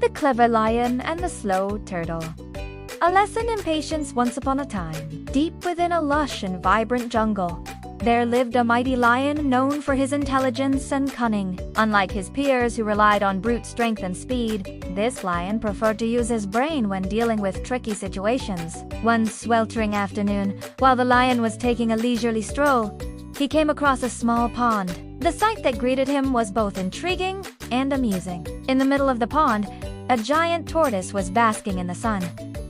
The Clever Lion and the Slow Turtle. A lesson in patience once upon a time. Deep within a lush and vibrant jungle, there lived a mighty lion known for his intelligence and cunning. Unlike his peers who relied on brute strength and speed, this lion preferred to use his brain when dealing with tricky situations. One sweltering afternoon, while the lion was taking a leisurely stroll, he came across a small pond. The sight that greeted him was both intriguing and amusing. In the middle of the pond, a giant tortoise was basking in the sun,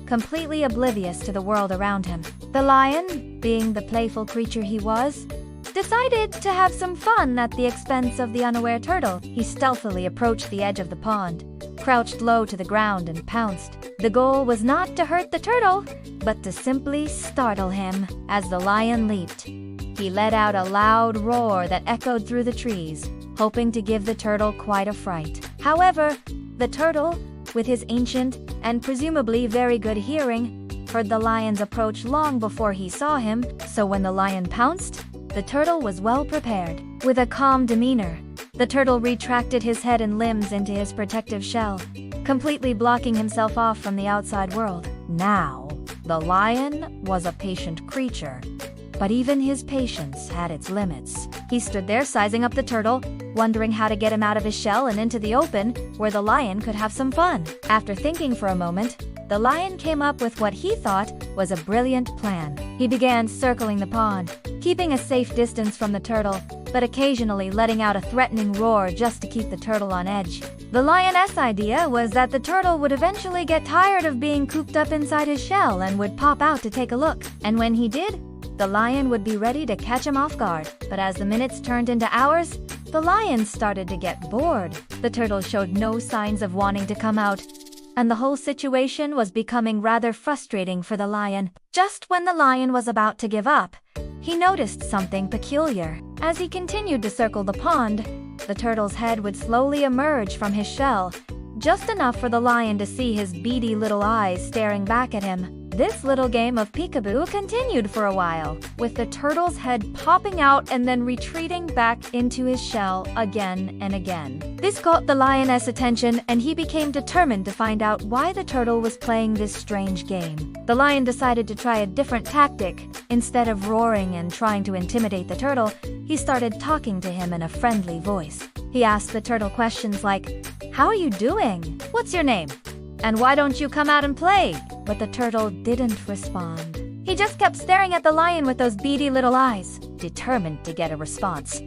completely oblivious to the world around him. The lion, being the playful creature he was, decided to have some fun at the expense of the unaware turtle. He stealthily approached the edge of the pond, crouched low to the ground, and pounced. The goal was not to hurt the turtle, but to simply startle him. As the lion leaped, he let out a loud roar that echoed through the trees, hoping to give the turtle quite a fright. However, the turtle, with his ancient and presumably very good hearing, heard the lion's approach long before he saw him, so when the lion pounced, the turtle was well prepared. With a calm demeanor, the turtle retracted his head and limbs into his protective shell, completely blocking himself off from the outside world. Now, the lion was a patient creature, but even his patience had its limits. He stood there sizing up the turtle, wondering how to get him out of his shell and into the open, where the lion could have some fun. After thinking for a moment, the lion came up with what he thought was a brilliant plan. He began circling the pond, keeping a safe distance from the turtle, but occasionally letting out a threatening roar just to keep the turtle on edge. The lioness' idea was that the turtle would eventually get tired of being cooped up inside his shell and would pop out to take a look. And when he did, the lion would be ready to catch him off guard. But as the minutes turned into hours, the lion started to get bored. The turtle showed no signs of wanting to come out, and the whole situation was becoming rather frustrating for the lion. Just when the lion was about to give up, he noticed something peculiar. As he continued to circle the pond, the turtle's head would slowly emerge from his shell, just enough for the lion to see his beady little eyes staring back at him. This little game of peekaboo continued for a while, with the turtle's head popping out and then retreating back into his shell again and again. This caught the lioness' attention, and he became determined to find out why the turtle was playing this strange game. The lion decided to try a different tactic. Instead of roaring and trying to intimidate the turtle, he started talking to him in a friendly voice. He asked the turtle questions like, "How are you doing? What's your name? And why don't you come out and play?" But the turtle didn't respond. He just kept staring at the lion with those beady little eyes, determined to get a response.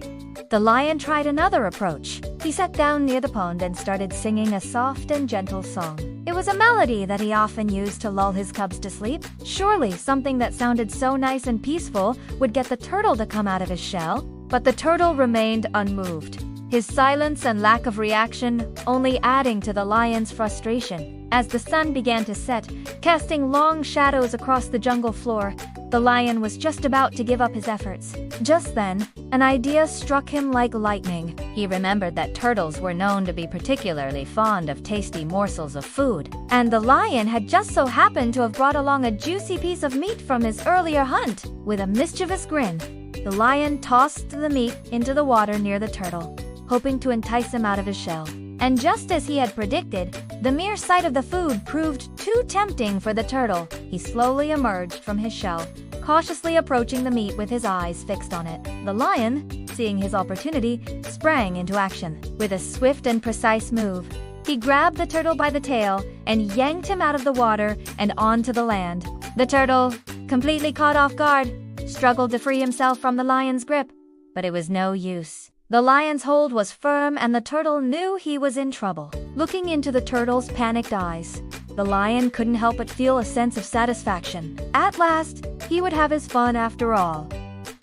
The lion tried another approach. He sat down near the pond and started singing a soft and gentle song. It was a melody that he often used to lull his cubs to sleep. Surely something that sounded so nice and peaceful would get the turtle to come out of his shell. But the turtle remained unmoved, his silence and lack of reaction only adding to the lion's frustration. As the sun began to set, casting long shadows across the jungle floor, the lion was just about to give up his efforts. Just then, an idea struck him like lightning. He remembered that turtles were known to be particularly fond of tasty morsels of food, and the lion had just so happened to have brought along a juicy piece of meat from his earlier hunt. With a mischievous grin, the lion tossed the meat into the water near the turtle, hoping to entice him out of his shell. And just as he had predicted, the mere sight of the food proved too tempting for the turtle. He slowly emerged from his shell, cautiously approaching the meat with his eyes fixed on it. The lion, seeing his opportunity, sprang into action. With a swift and precise move, he grabbed the turtle by the tail and yanked him out of the water and onto the land. The turtle, completely caught off guard, struggled to free himself from the lion's grip, but it was no use. The lion's hold was firm, and the turtle knew he was in trouble. Looking into the turtle's panicked eyes, the lion couldn't help but feel a sense of satisfaction. At last, he would have his fun after all.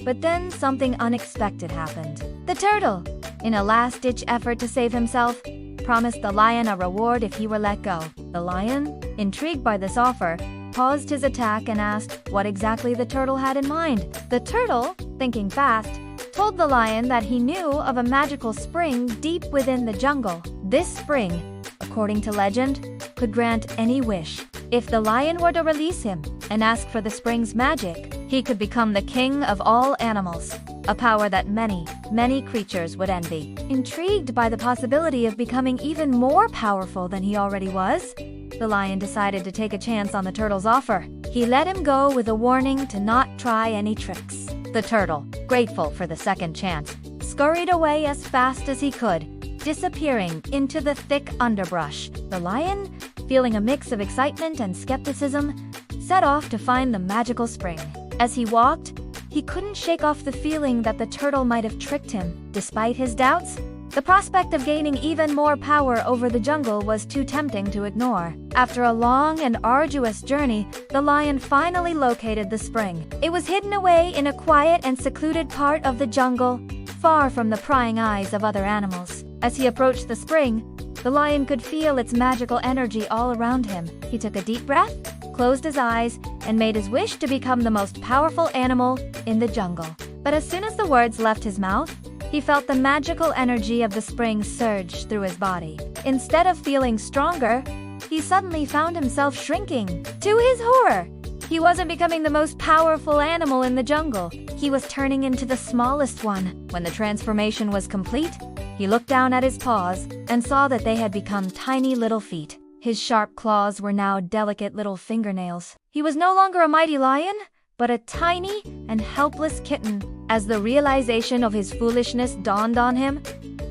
But then something unexpected happened. The turtle, in a last-ditch effort to save himself, promised the lion a reward if he were let go. The lion, intrigued by this offer, paused his attack and asked what exactly the turtle had in mind. The turtle, thinking fast, told the lion that he knew of a magical spring deep within the jungle. This spring, according to legend, could grant any wish. If the lion were to release him and ask for the spring's magic, he could become the king of all animals. a power that many creatures would envy. Intrigued by the possibility of becoming even more powerful than he already was, the lion decided to take a chance on the turtle's offer. He let him go with a warning to not try any tricks. The turtle, grateful for the second chance, scurried away as fast as he could, disappearing into the thick underbrush. The lion, feeling a mix of excitement and skepticism, set off to find the magical spring. As he walked, he couldn't shake off the feeling that the turtle might have tricked him. Despite his doubts, the prospect of gaining even more power over the jungle was too tempting to ignore. After a long and arduous journey, the lion finally located the spring. It was hidden away in a quiet and secluded part of the jungle, far from the prying eyes of other animals. As he approached the spring, the lion could feel its magical energy all around him. He took a deep breath, closed his eyes, and made his wish to become the most powerful animal in the jungle. But as soon as the words left his mouth, he felt the magical energy of the spring surge through his body. Instead of feeling stronger, he suddenly found himself shrinking. To his horror, he wasn't becoming the most powerful animal in the jungle. He was turning into the smallest one. When the transformation was complete, he looked down at his paws and saw that they had become tiny little feet. His sharp claws were now delicate little fingernails. He was no longer a mighty lion, but a tiny and helpless kitten. As the realization of his foolishness dawned on him,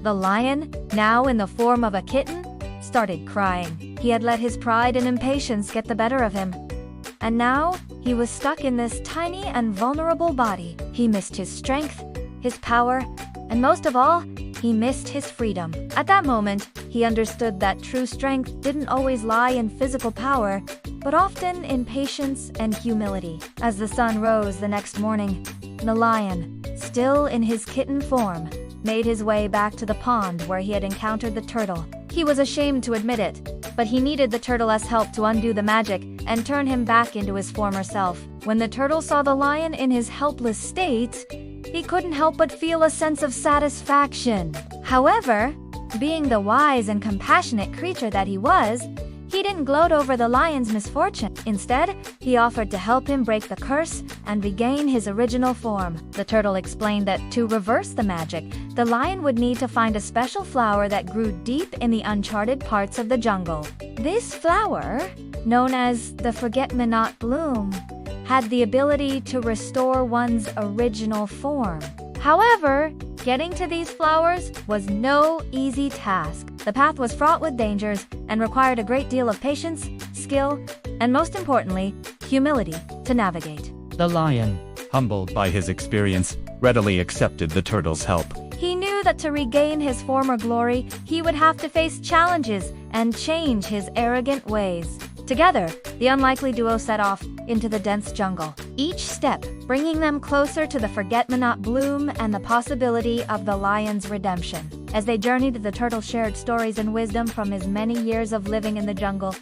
the lion, now in the form of a kitten, started crying. He had let his pride and impatience get the better of him, and now he was stuck in this tiny and vulnerable body. He missed his strength, his power, and most of all, he missed his freedom. At that moment, he understood that true strength didn't always lie in physical power, but often in patience and humility. As the sun rose the next morning, the lion, still in his kitten form, made his way back to the pond where he had encountered the turtle. He was ashamed to admit it, but he needed the turtle's help to undo the magic and turn him back into his former self. When the turtle saw the lion in his helpless state, he couldn't help but feel a sense of satisfaction. However, being the wise and compassionate creature that he was, he didn't gloat over the lion's misfortune. Instead, he offered to help him break the curse and regain his original form. The turtle explained that to reverse the magic, the lion would need to find a special flower that grew deep in the uncharted parts of the jungle. This flower, known as the forget-me-not bloom, had the ability to restore one's original form. However, getting to these flowers was no easy task. The path was fraught with dangers and required a great deal of patience, skill, and most importantly, humility to navigate. The lion, humbled by his experience, readily accepted the turtle's help. He knew that to regain his former glory, he would have to face challenges and change his arrogant ways. Together, the unlikely duo set off into the dense jungle, each step bringing them closer to the forget-me-not bloom and the possibility of the lion's redemption. As they journeyed, the turtle shared stories and wisdom from his many years of living in the jungle,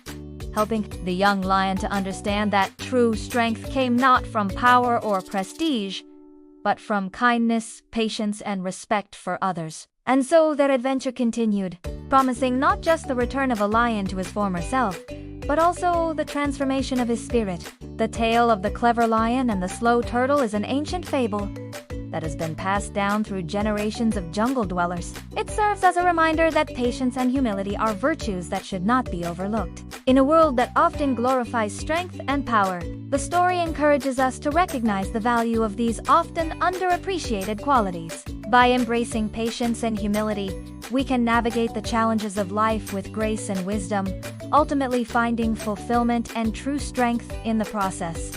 helping the young lion to understand that true strength came not from power or prestige, but from kindness, patience, and respect for others. And so their adventure continued, promising not just the return of a lion to his former self, but also the transformation of his spirit. The tale of the clever lion and the slow turtle is an ancient fable that has been passed down through generations of jungle dwellers. It serves as a reminder that patience and humility are virtues that should not be overlooked. In a world that often glorifies strength and power, the story encourages us to recognize the value of these often underappreciated qualities. By embracing patience and humility, we can navigate the challenges of life with grace and wisdom, ultimately finding fulfillment and true strength in the process.